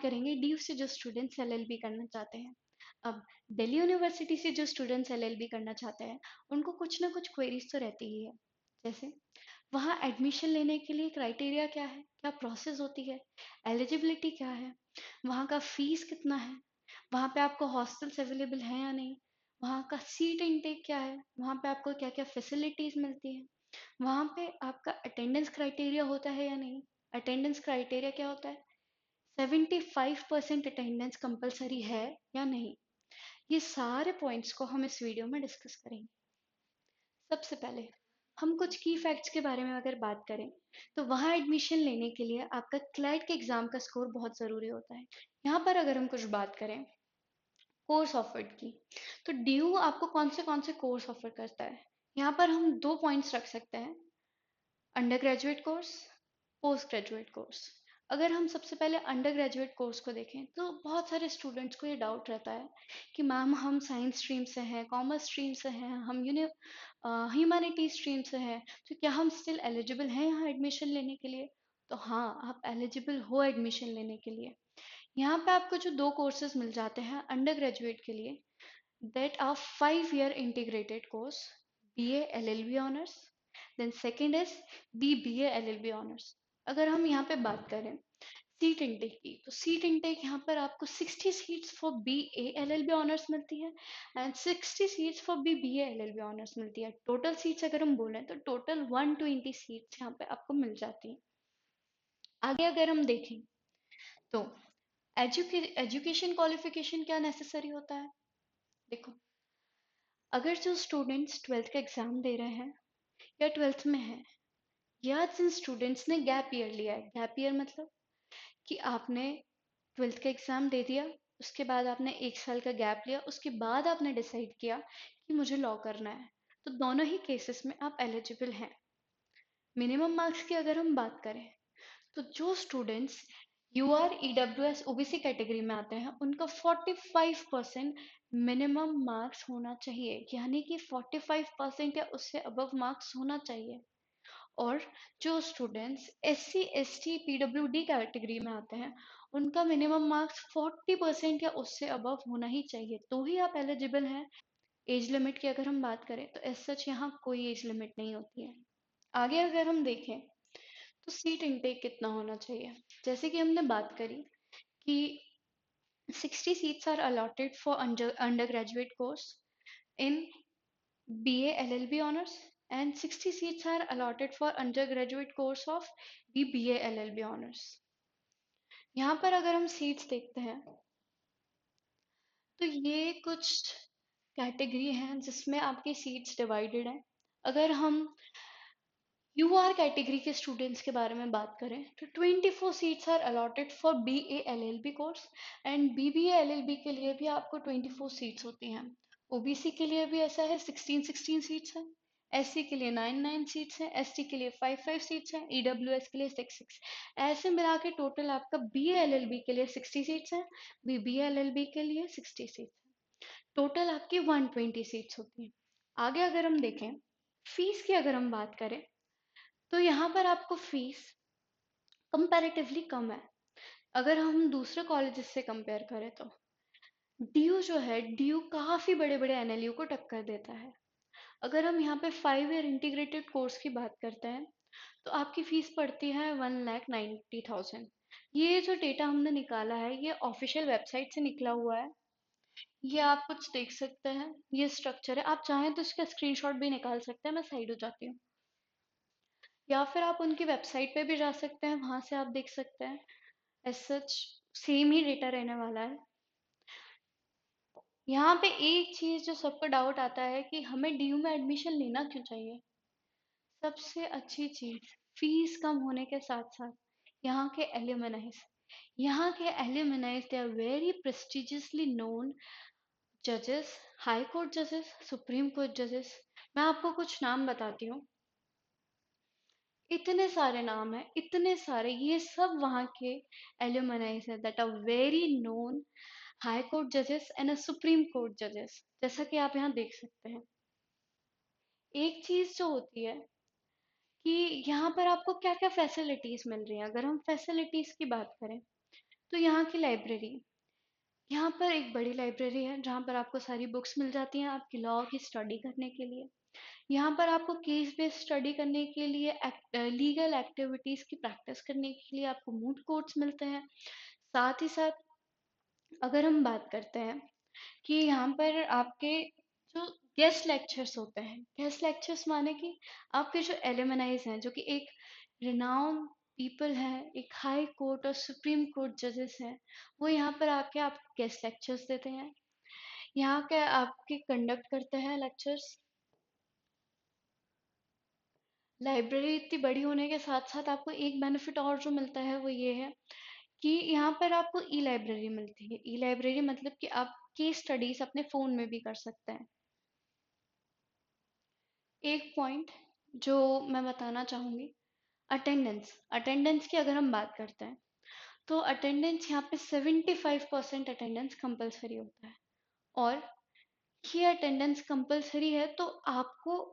करेंगे डीयू से जो स्टूडेंट्स एलएलबी करना चाहते हैं। अब दिल्ली यूनिवर्सिटी से जो स्टूडेंट्स एलएलबी करना चाहते हैं, उनको कुछ ना कुछ क्वेरीज तो रहती ही है। जैसे वहाँ एडमिशन लेने के लिए क्राइटेरिया क्या है, क्या प्रोसेस होती है, एलिजिबिलिटी क्या है, वहाँ का फीस कितना है, वहाँ पे आपको हॉस्टल्स अवेलेबल हैं या नहीं, वहाँ का सीट इनटेक क्या है, वहाँ पे आपको क्या क्या फैसिलिटीज मिलती है, वहाँ पे आपका अटेंडेंस क्राइटेरिया होता है या नहीं। अटेंडेंस क्राइटेरिया क्या होता है, 75% अटेंडेंस कंपलसरी है या नहीं। ये सारे पॉइंट्स को हम इस वीडियो में डिस्कस करेंगे। सबसे पहले हम कुछ की फैक्ट्स के बारे में अगर बात करें, तो वहाँ एडमिशन लेने के लिए आपका क्लैट के एग्ज़ाम का स्कोर बहुत ज़रूरी होता है। यहाँ पर अगर हम कुछ बात करें कोर्स ऑफर्ड की, तो ड्यू आपको कौन से कोर्स ऑफर करता है। यहाँ पर हम दो पॉइंट्स रख सकते हैं, under graduate course, post graduate course. अगर हम सबसे पहले अंडर ग्रेजुएट कोर्स को देखें, तो बहुत सारे स्टूडेंट्स को ये डाउट रहता है कि मैम हम साइंस स्ट्रीम से हैं, कॉमर्स स्ट्रीम से हैं, हम ह्यूमैनिटी स्ट्रीम से हैं, तो क्या हम स्टिल एलिजिबल हैं यहाँ एडमिशन लेने के लिए। तो हाँ, आप एलिजिबल हो एडमिशन लेने के लिए। यहाँ पे आपको जो दो कोर्सेज मिल जाते हैं अंडर ग्रेजुएट के लिए, that are 5 year integrated course, BA LLB honors, then second is BBA LLB honors। अगर हम यहाँ पे बात करें सीट इनटेक की, तो सीट इनटेक यहाँ पर आपको 60 seats for BA LLB honours मिलती है and 60 seats for BBA LLB honours मिलती है। टोटल सीट्स अगर हम बोलें तो टोटल 120 सीट्स यहाँ पे आपको मिल जाती हैं। आगे अगर हम देखें तो एजुकेशन क्वालिफिकेशन क्या नेसेसरी होता है। देखो, अगर जो स्टूडेंट्स ट्वेल्थ का एग्ज़ाम दे रहे हैं या ट्वेल्थ में हैं, या जिन स्टूडेंट्स ने गैप ईयर लिया है, गैप ईयर मतलब कि आपने ट्वेल्थ का एग्ज़ाम दे दिया, उसके बाद आपने 1 साल का गैप लिया, उसके बाद आपने डिसाइड किया कि मुझे लॉ करना है, तो दोनों ही केसेस में आप एलिजिबल हैं। मिनिमम मार्क्स की अगर हम बात करें, तो जो students UR EWS OBC category में आते हैं, उनका 45% मिनिमम मार्क्स होना चाहिए, यानी कि 45% या उससे अबव मार्क्स होना चाहिए। और जो students SC ST PWD category में आते हैं, उनका मिनिमम मार्क्स 40% या उससे अबव होना ही चाहिए, तो ही आप एलिजिबल हैं। एज लिमिट की अगर हम बात करें, तो एज सच यहाँ कोई एज लिमिट नहीं होती है। आगे अगर हम देखें तो सीट इनटेक कितना होना चाहिए, जैसे कि हमने बात करी कि 60 seats are allotted for undergraduate course in BA LLB honors and 60 seats are allotted for undergraduate course of BBA LLB honors। यहाँ पर अगर हम सीट्स देखते हैं, तो ये कुछ कैटेगरी हैं जिसमें आपकी सीट्स डिवाइडेड हैं। अगर हम यूआर कैटेगरी के स्टूडेंट्स के बारे में बात करें, तो 24 seats are allotted for BA LLB course and BBA LLB के लिए भी आपको 24 सीट्स होती हैं। ओबीसी के लिए भी ऐसा है, 16 सीट्स हैं, एससी के लिए 9 सीट्स हैं, एसटी के लिए 5 सीट्स हैं, ईडब्ल्यूएस के लिए 6। ऐसे मिला के टोटल आपका BA LLB के लिए 60 सीट्स हैं, BBA LLB के लिए 60 सीट्स हैं, टोटल आपकी 120 सीट्स होती हैं। आगे अगर हम देखें फीस की अगर हम बात करें, तो यहाँ पर आपको फीस कंपैरेटिवली कम है। अगर हम दूसरे कॉलेजेस से कंपेयर करें, तो डीयू जो है, डीयू काफ़ी बड़े बड़े एनएलयू को टक्कर देता है। अगर हम यहाँ पे 5 ईयर इंटीग्रेटेड कोर्स की बात करते हैं, तो आपकी फीस पड़ती है 1,90,000। ये जो डेटा हमने निकाला है, ये ऑफिशियल वेबसाइट से निकला हुआ है। ये आप कुछ देख सकते हैं, ये स्ट्रक्चर है। आप चाहें तो इसका स्क्रीनशॉट भी निकाल सकते हैं, मैं साइड हो जाती हूँ, या फिर आप उनकी वेबसाइट पे भी जा सकते हैं, वहाँ से आप देख सकते हैं। एज सच सेम ही डेटा रहने वाला है। यहाँ पे एक चीज़ जो सबको डाउट आता है कि हमें डीयू में एडमिशन लेना क्यों चाहिए। सबसे अच्छी चीज़ फीस कम होने के साथ साथ यहाँ के एल्यूमनाइज, यहाँ के एल्यूमनाइज दे आर वेरी प्रेस्टिजियसली नोन जजेस, हाई कोर्ट जजेस, सुप्रीम कोर्ट जजेस। मैं आपको कुछ नाम बताती हूँ, इतने सारे नाम हैं, इतने सारे, ये सब वहाँ के एल्यूमनाइज है that are very known high court जजेस एंड सुप्रीम कोर्ट जजेस, जैसा कि आप यहाँ देख सकते हैं। एक चीज जो होती है कि यहाँ पर आपको क्या क्या फैसिलिटीज मिल रही हैं। अगर हम फैसिलिटीज की बात करें, तो यहाँ की लाइब्रेरी, यहाँ पर एक बड़ी लाइब्रेरी है जहाँ पर आपको सारी बुक्स मिल जाती हैं आपकी लॉ की स्टडी करने के लिए। यहाँ पर आपको केस बेस्ड स्टडी करने के लिए, लीगल एक्टिविटीज़ की प्रैक्टिस करने के लिए आपको मूट कोर्ट्स मिलते हैं। साथ ही साथ अगर हम बात करते हैं कि यहाँ पर आपके जो गेस्ट लेक्चर्स होते हैं, गेस्ट लेक्चर्स माने कि आपके जो एलुमनाइज हैं, जो कि एक रिनाउंड पीपल हैं, एक हाई कोर्ट और सुप्रीम कोर्ट जजेस हैं, वो यहाँ पर आके आपको गेस्ट लेक्चर्स देते हैं, यहाँ के आपके कंडक्ट करते हैं लेक्चर्स। लाइब्रेरी इतनी बड़ी होने के साथ साथ आपको एक बेनिफिट और जो मिलता है वो ये है कि यहाँ पर आपको ई लाइब्रेरी मिलती है। ई लाइब्रेरी मतलब कि आप केस स्टडीज अपने फ़ोन में भी कर सकते हैं। एक पॉइंट जो मैं बताना चाहूँगी, अटेंडेंस। अटेंडेंस की अगर हम बात करते हैं तो अटेंडेंस यहाँ पे 75% अटेंडेंस कंपलसरी होता है। और ये अटेंडेंस कंपलसरी है तो आपको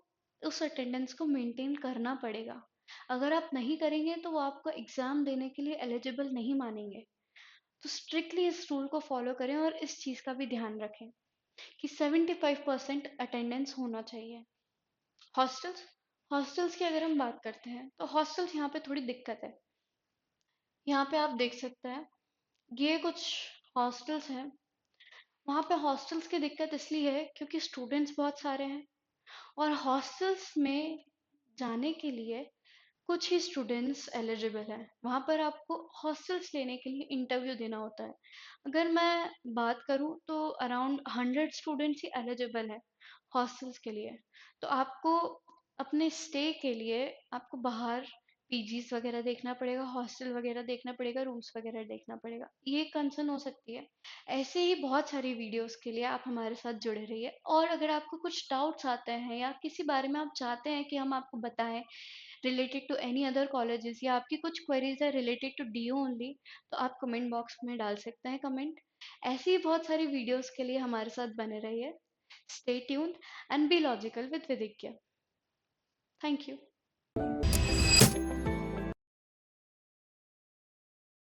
उस अटेंडेंस को मेंटेन करना पड़ेगा। अगर आप नहीं करेंगे तो वो आपको एग्ज़ाम देने के लिए एलिजिबल नहीं मानेंगे। तो स्ट्रिक्टली इस रूल को फॉलो करें और इस चीज़ का भी ध्यान रखें कि 75% अटेंडेंस होना चाहिए। हॉस्टल्स, हॉस्टल्स की अगर हम बात करते हैं तो हॉस्टल्स यहाँ पे थोड़ी दिक्कत है। यहाँ पे आप देख सकते हैं ये कुछ हॉस्टल्स हैं। वहाँ पे हॉस्टल्स की दिक्कत इसलिए है क्योंकि स्टूडेंट्स बहुत सारे हैं और हॉस्टल्स में जाने के लिए कुछ ही स्टूडेंट्स एलिजिबल हैं। वहाँ पर आपको हॉस्टल्स लेने के लिए इंटरव्यू देना होता है। अगर मैं बात करूँ तो अराउंड 100 स्टूडेंट्स ही एलिजिबल है हॉस्टल्स के लिए। तो आपको अपने स्टे के लिए आपको बाहर पीजीज वगैरह देखना पड़ेगा, हॉस्टल वगैरह देखना पड़ेगा, रूम्स वगैरह देखना पड़ेगा। ये कंसर्न हो सकती है। ऐसे ही बहुत सारी वीडियोस के लिए आप हमारे साथ जुड़े रहिए। और अगर आपको कुछ डाउट्स आते हैं या किसी बारे में आप चाहते हैं कि हम आपको बताएं related to any other colleges, या आपकी कुछ क्वेरीज है रिलेटेड टू डीयू ओनली, तो आप कमेंट बॉक्स में डाल सकते हैं कमेंट। ऐसी ही बहुत सारी वीडियोस के लिए हमारे साथ बने रहिए। Stay tuned and be logical with Vidigya. Thank you.